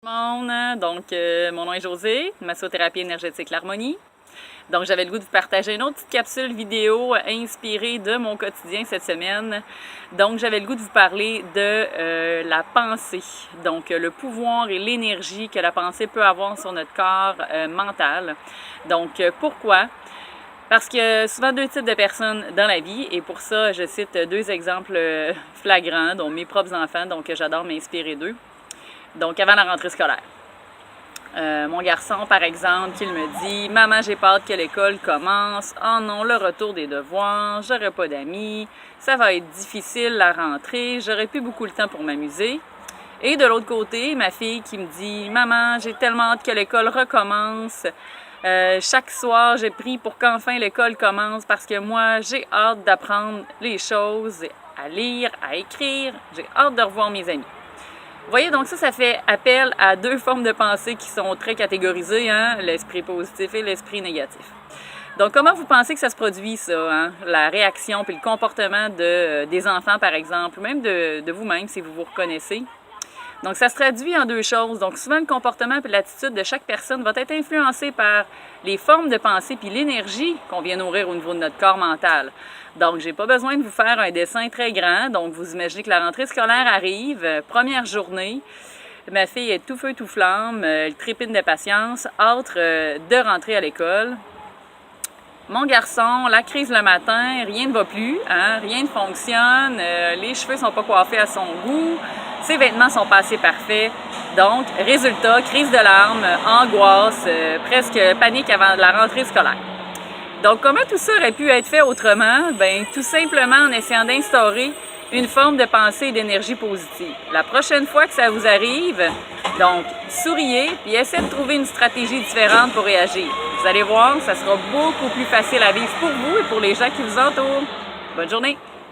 Monde. Mon nom est Josée, massothérapie énergétique L'Harmonie. Donc, j'avais le goût de vous partager une autre petite capsule vidéo inspirée de mon quotidien cette semaine. Donc, j'avais le goût de vous parler de la pensée. Donc, le pouvoir et l'énergie que la pensée peut avoir sur notre corps mental. Donc, pourquoi? Parce qu'il y a souvent deux types de personnes dans la vie, et pour ça, je cite deux exemples flagrants, dont mes propres enfants, donc j'adore m'inspirer d'eux. Donc, avant la rentrée scolaire. Mon garçon, par exemple, qui me dit « Maman, j'ai pas hâte que l'école commence. Oh non, le retour des devoirs, j'aurai pas d'amis, ça va être difficile la rentrée, j'aurai plus beaucoup le temps pour m'amuser. » Et de l'autre côté, ma fille qui me dit « Maman, j'ai tellement hâte que l'école recommence. Chaque soir, j'ai pris pour qu'enfin l'école commence parce que moi, j'ai hâte d'apprendre les choses, à lire, à écrire, j'ai hâte de revoir mes amis. » Vous voyez, donc ça fait appel à deux formes de pensée qui sont très catégorisées, hein? L'esprit positif et l'esprit négatif. Donc, comment vous pensez que ça se produit, ça, hein? La réaction puis le comportement des enfants, par exemple, ou même de vous-même, si vous vous reconnaissez? Donc, ça se traduit en deux choses. Donc, souvent, le comportement et l'attitude de chaque personne va être influencé par les formes de pensée puis l'énergie qu'on vient nourrir au niveau de notre corps mental. Donc, j'ai pas besoin de vous faire un dessin très grand. Donc, vous imaginez que la rentrée scolaire arrive, première journée. Ma fille est tout feu, tout flamme, elle trépine de patience, hâte de rentrer à l'école. Mon garçon, la crise le matin, rien ne va plus, hein? Rien ne fonctionne, les cheveux sont pas coiffés à son goût, ses vêtements sont pas assez parfaits. Donc, résultat, crise de larmes, angoisse, presque panique avant la rentrée scolaire. Donc, comment tout ça aurait pu être fait autrement? Bien, tout simplement en essayant d'instaurer une forme de pensée et d'énergie positive. La prochaine fois que ça vous arrive, donc, souriez puis essayez de trouver une stratégie différente pour réagir. Vous allez voir, ça sera beaucoup plus facile à vivre pour vous et pour les gens qui vous entourent. Bonne journée!